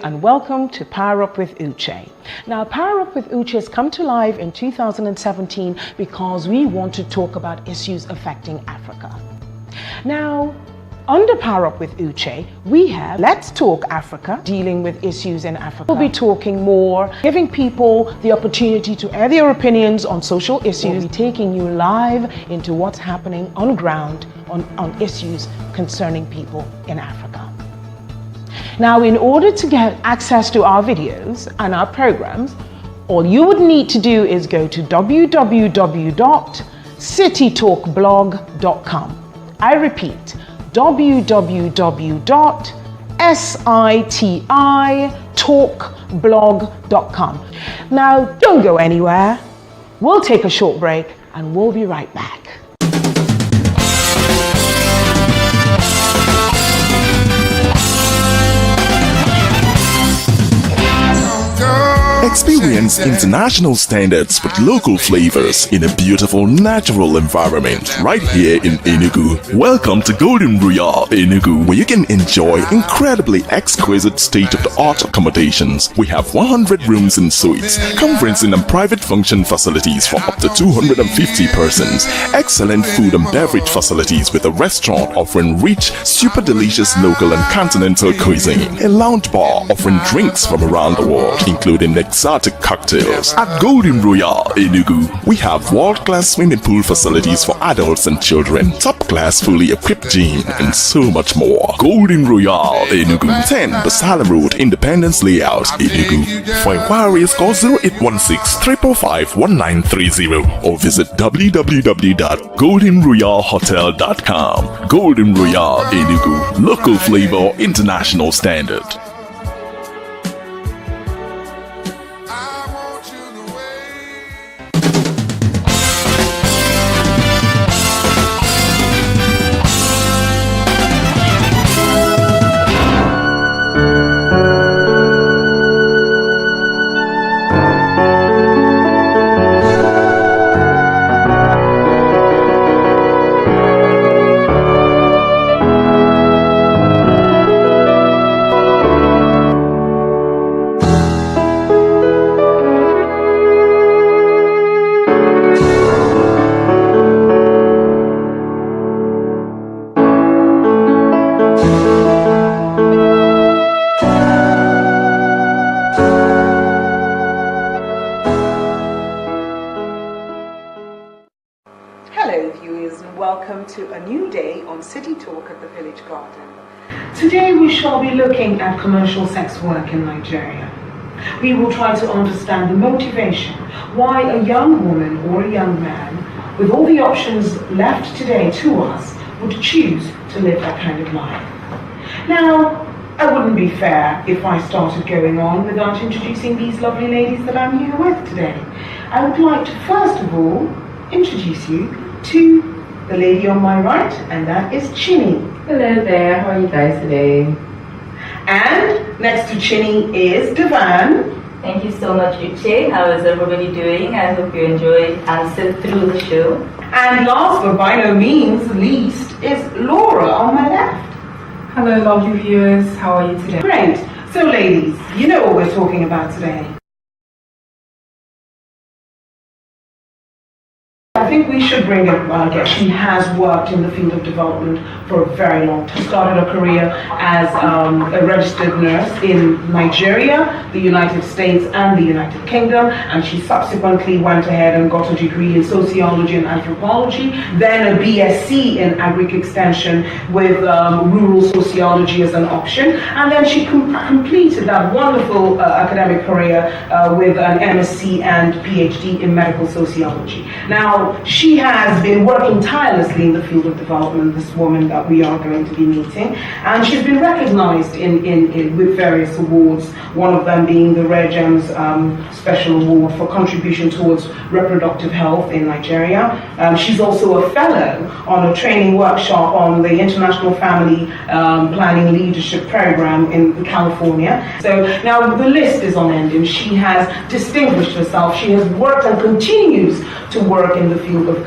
and welcome to Power Up with Uché. Now, Power Up with Uché has come to life in 2017 because we want to talk about issues affecting Africa. Now, under Power Up with Uché, we have Let's Talk Africa, dealing with issues in Africa. We'll be talking more, giving people the opportunity to air their opinions on social issues. We'll be taking you live into what's happening on ground on issues concerning people in Africa. Now, in order to get access to our videos and our programs, all you would need to do is go to www.SitiTalkBlog.com. I repeat, www.SitiTalkBlog.com. Now, don't go anywhere. We'll take a short break and we'll be right back. Experience international standards with local flavors in a beautiful natural environment right here in Enugu. Welcome to Golden Royal Enugu, where you can enjoy incredibly exquisite state-of-the-art accommodations. We have 100 rooms and suites, conferencing and private function facilities for up to 250 persons, excellent food and beverage facilities with a restaurant offering rich, super delicious local and continental cuisine, a lounge bar offering drinks from around the world, including exotic cocktails. At Golden Royal Enugu, we have world-class swimming pool facilities for adults and children, top-class fully equipped gym, and so much more. Golden Royal Enugu, 10 Basala Road, Independence Layout, Enugu. For inquiries, call 0816-345-1930 or visit www.goldenroyalhotel.com. Golden Royal Enugu, local flavor, international standard. Welcome to a new day on City Talk at the Village Garden. Today we shall be looking at commercial sex work in Nigeria. We will try to understand the motivation, why a young woman or a young man, with all the options left today to us, would choose to live that kind of life. Now, it wouldn't be fair if I started going on without introducing these lovely ladies that I'm here with today. I would like to first of all introduce you to the lady on my right, and that is Chinny. Hello there, how are you guys today? And next to Chinny is Devan. Thank you so much, Uché. How is everybody doing? I hope you enjoy and sit through the show. And last but by no means least is Laura on my left. Hello lovely viewers, how are you today? Great. So ladies, you know what we're talking about today. I think we should bring up our guest. She has worked in the field of development for a very long time. She started her career as a registered nurse in Nigeria, the United States, and the United Kingdom, and she subsequently went ahead and got a degree in sociology and anthropology, then a BSc in agric extension with rural sociology as an option, and then she completed that wonderful academic career with an MSc and PhD in medical sociology. Now, she has been working tirelessly in the field of development, this woman that we are going to be meeting, and she's been recognized with various awards, one of them being the Rare Gems Special Award for contribution towards reproductive health in Nigeria. She's also a fellow on a training workshop on the International Family Planning Leadership Program in California. So now the list is unending. She has distinguished herself. She has worked and continues to work in the field of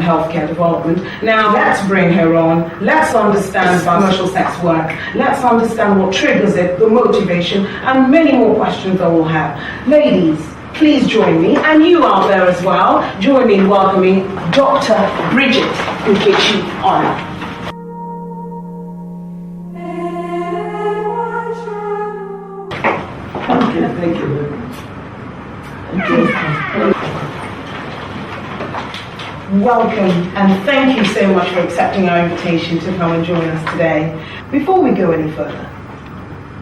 healthcare development. Now let's bring her on. Let's understand commercial sex work. Let's understand what triggers it, the motivation, and many more questions that we'll have. Ladies, please join me, and you out there as well, join me in welcoming Dr. Bridget Uché on. Thank you. Welcome, and thank you so much for accepting our invitation to come and join us today. Before we go any further,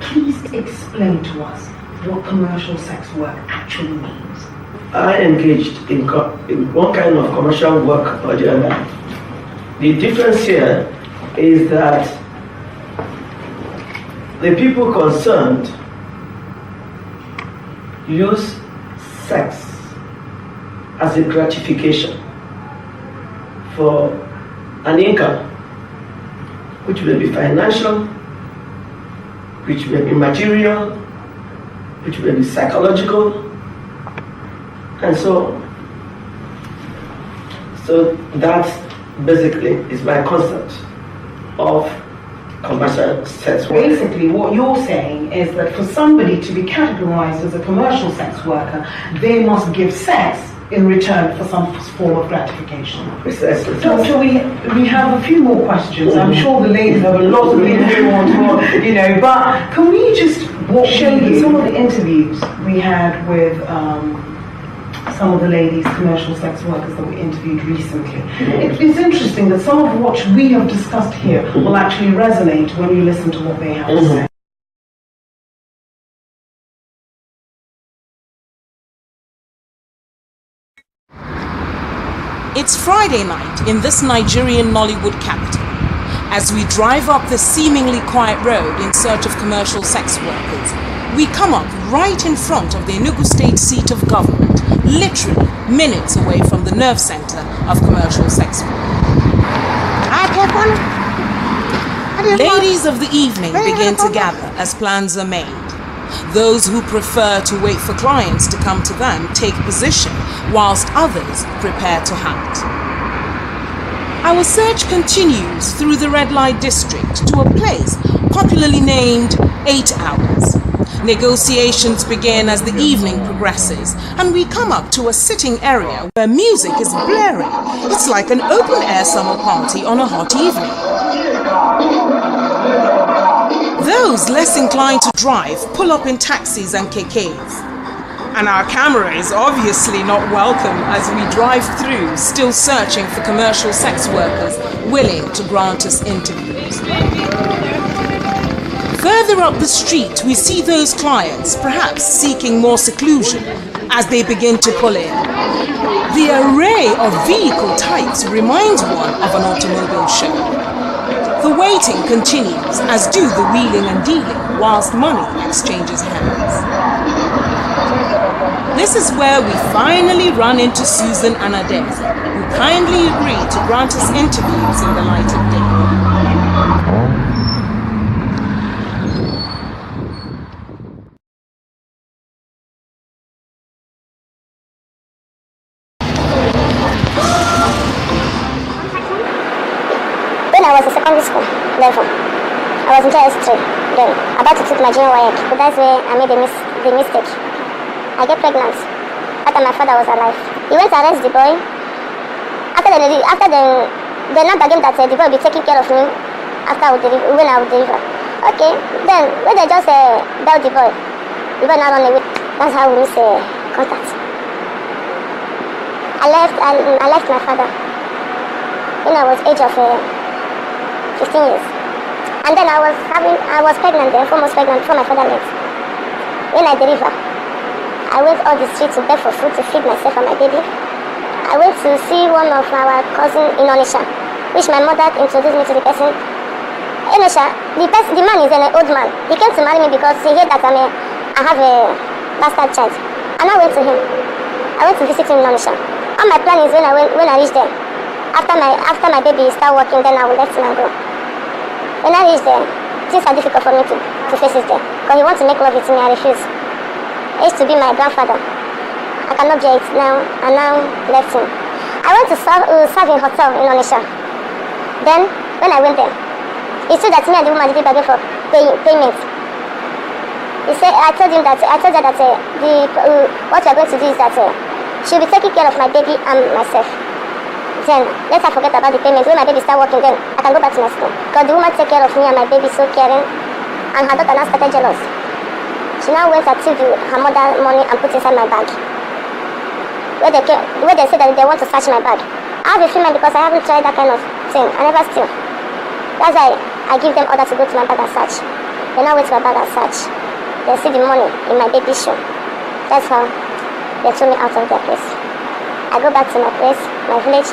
please explain to us what commercial sex work actually means. I engaged in one kind of commercial work or the other. The difference here is that the people concerned use sex as a gratification for an income, which may be financial, which may be material, which may be psychological, and so that basically is my concept of commercial sex work. Basically, what you're saying is that for somebody to be categorized as a commercial sex worker, they must give sex in return for some form of gratification. Precisely. Doctor, we have a few more questions. I'm sure the ladies have a lot of things they want to, but can we just show you some of the interviews we had with some of the ladies, commercial sex workers that we interviewed recently. It's interesting that some of what we have discussed here will actually resonate when you listen to what they have to say. It's Friday night in this Nigerian Nollywood capital. As we drive up the seemingly quiet road in search of commercial sex workers, we come up right in front of the Enugu State seat of government, literally minutes away from the nerve center of commercial sex work. Ladies of the evening begin to gather as plans are made. Those who prefer to wait for clients to come to them take position, whilst others prepare to hunt. Our search continues through the red light district to a place popularly named 8 Hours. Negotiations begin as the evening progresses, and we come up to a sitting area where music is blaring. It's like an open-air summer party on a hot evening. Those less inclined to drive pull up in taxis and KKs. And our camera is obviously not welcome as we drive through, still searching for commercial sex workers willing to grant us interviews. Further up the street, we see those clients, perhaps seeking more seclusion, as they begin to pull in. The array of vehicle types reminds one of an automobile show. The waiting continues, as do the wheeling and dealing, whilst money exchanges hands. This is where we finally run into Susan and Adele, who kindly agree to grant us interviews in the light of day. When I was in secondary school level, I was in JS3 then, about to take my junior YEC. But that's where I made the mistake. I get pregnant after my father was alive. He went to arrest the boy. After they now bargained that the boy will be taking care of me after when I would deliver. Okay, then when they just bailed the boy now run away. That's how we miss contact. I left my father when I was age of 15 years. And then I was pregnant then, 4 months pregnant before my father left. When I deliver, I went on the street to beg for food to feed myself and my baby. I went to see one of our cousins in Onisha, which my mother introduced me to the person. Onisha, the man is an old man. He came to marry me because he heard that I have a bastard child. And I went to him. I went to visit him in Onisha. All my plan is when I reach there, after my baby start working, then I will let him go. When I reach there, things are difficult for me to face it there. Because he wants to make love with me, I refuse. He used to be my grandfather. I cannot bear it now, and now left him. I went to serve in hotel in Onisha. Then, when I went there, it's true that me and the woman did bargain for payment. He said, I told her that what we are going to do is that she'll be taking care of my baby and myself. Then, let's not forget about the payment. When my baby start working, then I can go back to my school. Because the woman take care of me and my baby so caring, and her daughter now started jealous. She now went and took her mother money and put inside my bag. Where they say that they want to search my bag. I have a feeling because I haven't tried that kind of thing. I never steal. That's why I give them order to go to my bag and search. They now went to my bag and search. They see the money in my baby's shoe. That's how they threw me out of their place. I go back to my place, my village.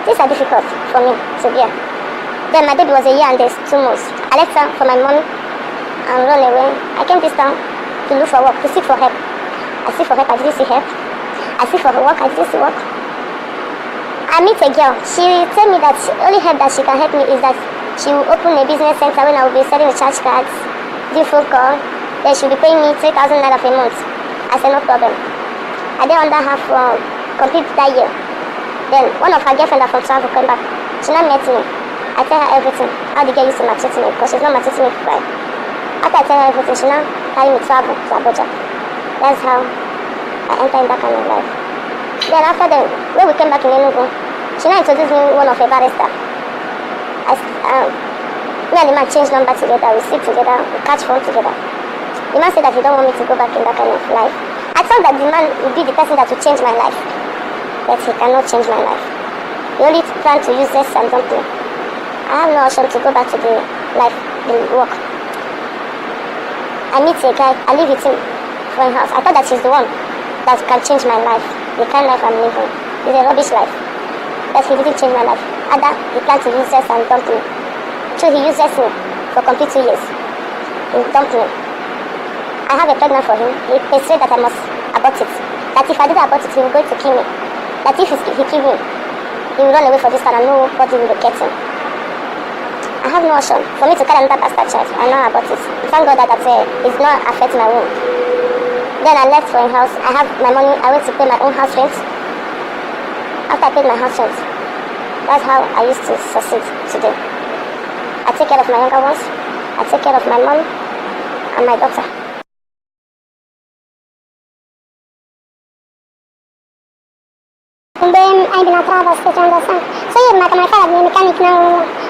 These are difficult for me to bear. Then my baby was a year and there's 2 months. I left her for my mommy and run away. I came this town to look for work, to seek for help. I seek for help, I didn't see help. I seek for work, I didn't see work. I meet a girl. She tell me that the only help that she can help me is that she will open a business center when I will be selling recharge cards, do phone call. Then she will be paying me 3,000 naira per month. I said no problem. I then under her for complete that year. Then one of her girlfriends from travel came back. She now met me. I tell her everything. How the girl used to maltreat me because she's not maltreating me right. After I tell her everything, she now carry me travel to Abuja. That's how I enter in that kind of life. Then after that, when we came back in Enugu, she now introduced me one of her barrister. Me and the man changed number together, we sleep together, we catch phone together. The man said that he don't want me to go back in that kind of life. I thought that the man would be the person that would change my life. But he cannot change my life. He only plan to use this and something. I have no option to go back to the life, the work. I meet a guy, I live with him for a house. I thought that he's the one that can change my life. The kind of life I'm living. It's a rubbish life. But he didn't change my life. Other, he planned to use this and dump me. So he uses me for complete 2 years. He dumped me. I have a pregnant for him. He persuaded that I must abort it. That if I did abort it, he was going to kill me. That if he killed me, he will run away for this time and nobody will get him. I have no option for me to carry another bastard child. I know about it. Thank God that it's not affecting my womb. Then I left for a house. I have my money. I went to pay my own house rent. After I paid my house rent, that's how I used to succeed today. I take care of my younger ones. I take care of my mom and my daughter. Ben ai bina trava specială să e mai mai fara de mecanic na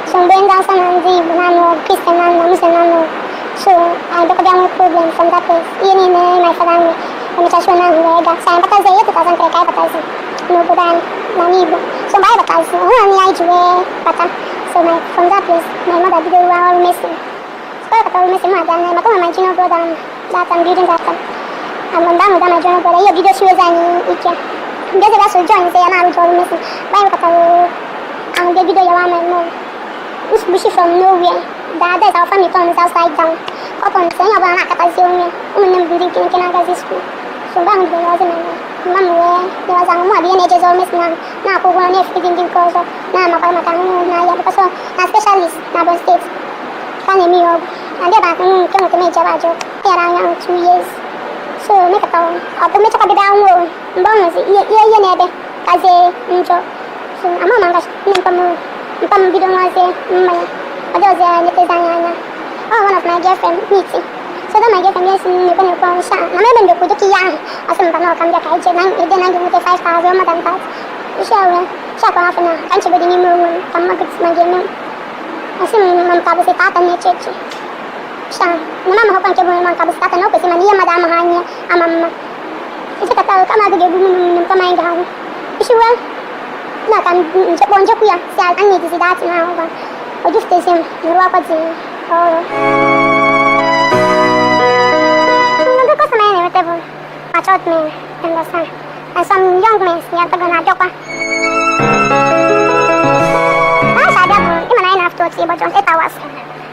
sunt ben da să nan zi na no Christian na no musen na no so ai da kada un problem from that place e ni ne mai fara ni mi ta shona no ga sai pata zai yata ta san kai pata zai no bodan na ni bo so bai pata zai ho ni ai jwe pata so my from that place my mother did all missing so pata all missing ma dan ma ko mai chino bodan that I'm building that I'm on down my journal but io video shi zani ike Because that's what John say, I'm not really missing. Why would I will video you want my mom? Who's bushy from nowhere? The others our family comes outside down. Up on saying about an academy, women building in a school. So bang the was in my mom, there was a more teenagers all missing. Now, go on if you didn't cause her. Now, my mother, because a specialist, Nabo State. Can me up. And they're back to make a radio. Here I am 2 years. So make a town. I'll make a down road. Bonus, ye never. As a intro. So I'm a man. I'm video was a man. I was a little oh, one of my girlfriend, Mitzi. So then my girlfriend is in the Penny Shan. I'm even the Kuduki Yang. I said, I'm not coming back. I then I give 5,000 more than that. You shall check half an hour. Can't you be the new moon? I'm not good to my game. I see my mom say, Tata, near church. Shan, Mamma hope I can go on Cabasata, no, because my dear Madame Hanya, and Mamma. It's a cattle, come out of the room, come my down. Is she well? No, I'm Japan Japuya, say I need to see that now. Or just him, the Rapati. Oh. Because my name, whatever. I taught me, and the sun. And some young men, they are going to joke. I said, even I have to see about 8 hours.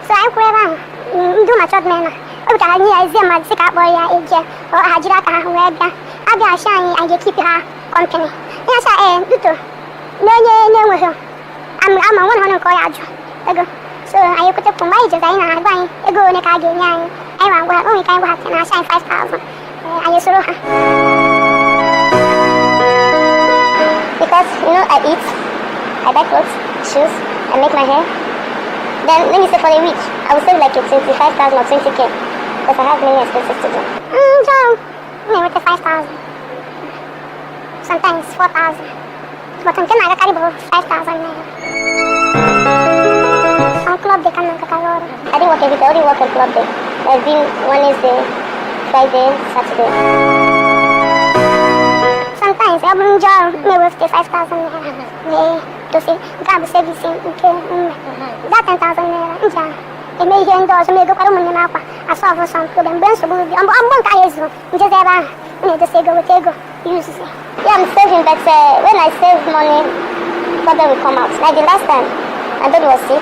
So I'm clever. Do my short man. Oh, I need a man, sick up boy, or I had a I'll be shiny and you keep her company. Yes, I am. No, I'm a 100 coyage. So I could take my design and buy a go in a car game. I want only kind of and I shine 5,000. I used to because you I eat, I buy clothes, shoes, I make my hair. Then let me say for a week, I will save like 25,000 or 20k because I have many expenses to do. Maybe 5,000. Sometimes 4,000. But I'm gonna carry 5,000 naira. Some club they can make a I didn't work every day, I only work on club day. There's been Wednesday, Friday, Saturday. Sometimes I bring job, maybe 5,000 naira. To see, grab servicing, that 10,000 naira. I may hear indoors, may go to Munapa. I saw some problem, Ben, so I'm one guy, just ever need to say go with ego. Use it. Yeah, I'm saving, but when I save money, problem will come out. Like the last time, my baby was sick,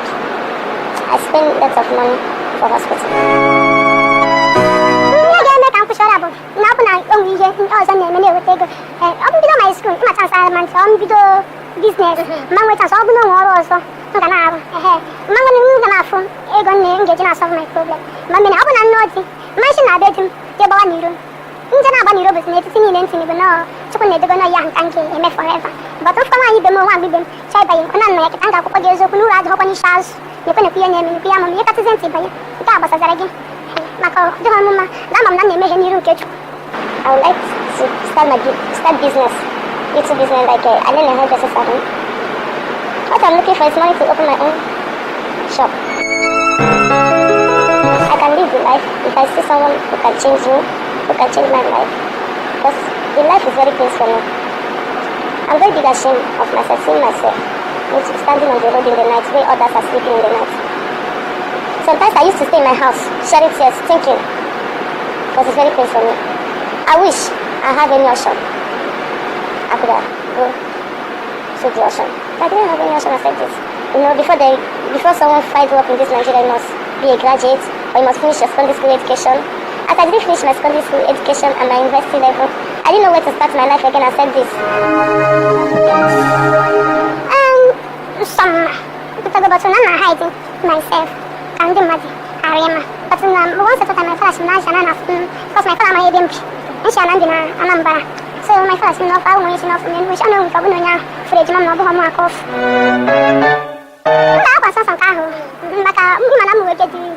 I spent lots of money for hospital. Business, man with us all no more also. Man engaging us of my problem. Mamma, I will not know. Mention I bet him, the Bonnie. Injana business, singing and singing, no, so when they're going to young tanky, and forever. But of course, I even one with them. Try by Conan, and I couple years of Blue Rad Hopani Shas. You can appear in Piano, you got to send by Tabas again. Mako, the Mama, Lamam, and you catch. I would like to start business. It's a business like I don't know how to start. What I'm looking for is money to open my own shop. I can live the life if I see someone who can change me, who can change my life. Because the life is very close for me. I'm very big ashamed of myself, seeing myself standing on the road in the night where others are sleeping in the night. Sometimes I used to stay in my house, shedding tears, thinking, because it's very close for me. I wish I had any option. I could have go to the ocean. But I didn't have any option except this. You know, before someone finds work in this Nigeria, you must be a graduate or you must finish your secondary school education. As I didn't finish my secondary school education and my university level, I didn't know where to start my life again except this. But I'm hiding myself. I'm doing my arena. But once I thought my flash, because my father made him. And she and so my first enough, I want to know from you, which I know for Bunya, Fred, Mamma, Markov. I was some car, Maka, Madame will get you.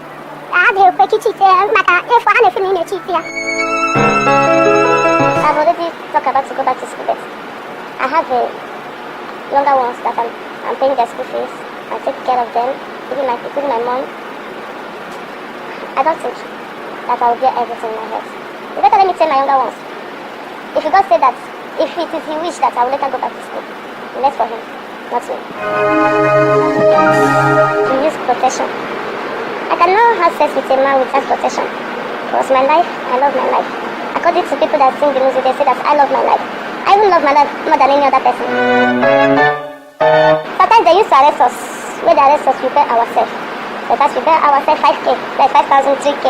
I had a quick cheat, Maka, if I had a feeling a cheat here. I've already talked about to go back to school. I have a younger ones that I'm paying their school fees. I take care of them, even my mom. I don't think that I will get everything in my head. You better let me tell my younger ones. If God said that, if it is He wish that I will let her go back to school, left for Him, not me. To use protection. I cannot have sex with a man without protection. Because my life, I love my life. According to people that sing the music, they say that I love my life. I even love my life more than any other person. Sometimes they used to arrest us. Where they arrest us, we pay ourselves. But as we pay ourselves 5K, like 5,000, 3K.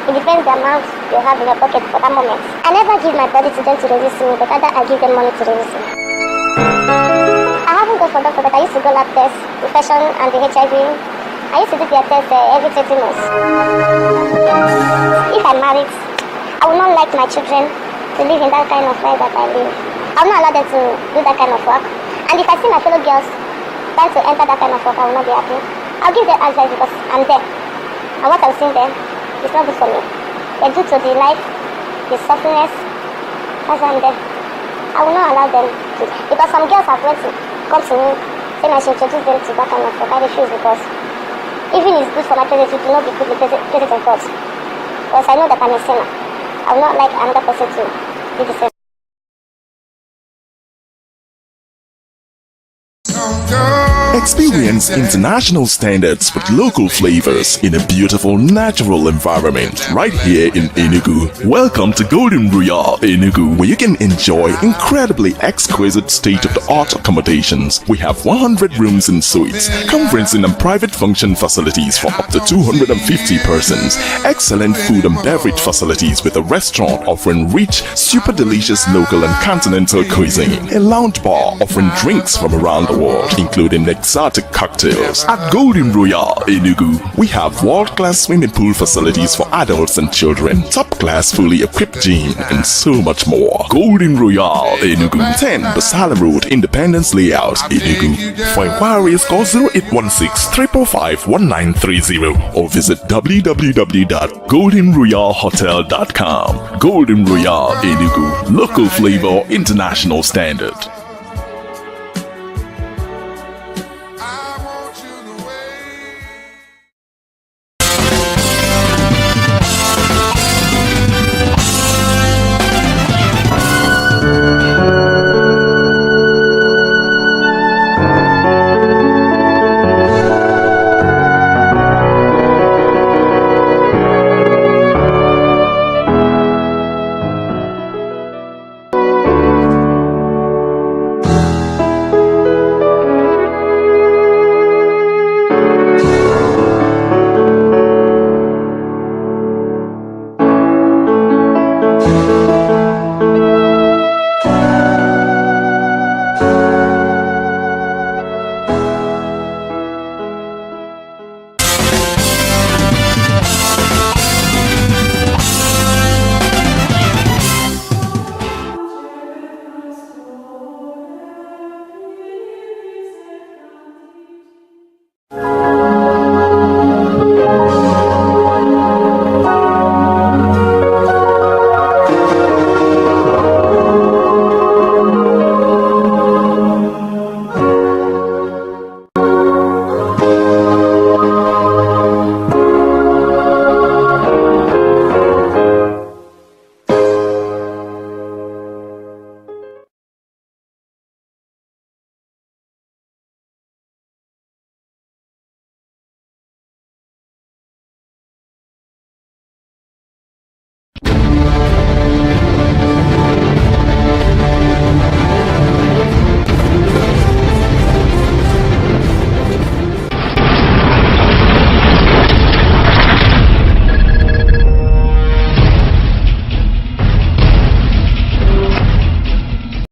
It depends the amount you have in your pocket for that moment. I never give my body to them to resist me, but rather I give them money to resist me. I haven't gone for doctor, but I used to go lab tests, infection and the HIV. I used to do their tests every 30 months. If I'm married, I will not like my children to live in that kind of life that I live. I will not allow them to do that kind of work. And if I see my fellow girls trying to enter that kind of work, I will not be happy. I'll give them advice because I'm there. And what I'm seeing there, it's not good for me. They're due to the life, the softness, that's why I'm there. I will not allow them to. Because some girls have went to come to me, saying I should introduce them to that kind of work. I refuse because even it's good for my presence, it will not be good with presence of God. Because I know that I'm a sinner. I will not like another person to do the same. Experience international standards with local flavors in a beautiful natural environment right here in Enugu. Welcome to Golden Royal Enugu, where you can enjoy incredibly exquisite state-of-the-art accommodations. We have 100 rooms and suites, conferencing and private function facilities for up to 250 persons, excellent food and beverage facilities with a restaurant offering rich, super delicious local and continental cuisine, a lounge bar offering drinks from around the world, including the exotic cocktails. At Golden Royal Enugu, we have world-class swimming pool facilities for adults and children, top-class fully equipped gym, and so much more. Golden Royal Enugu, 10 Basala Road, Independence Layout, Enugu. For inquiries, call 0816-345-1930 or visit www.goldenroyalhotel.com. Golden Royal Enugu, local flavor, international standard.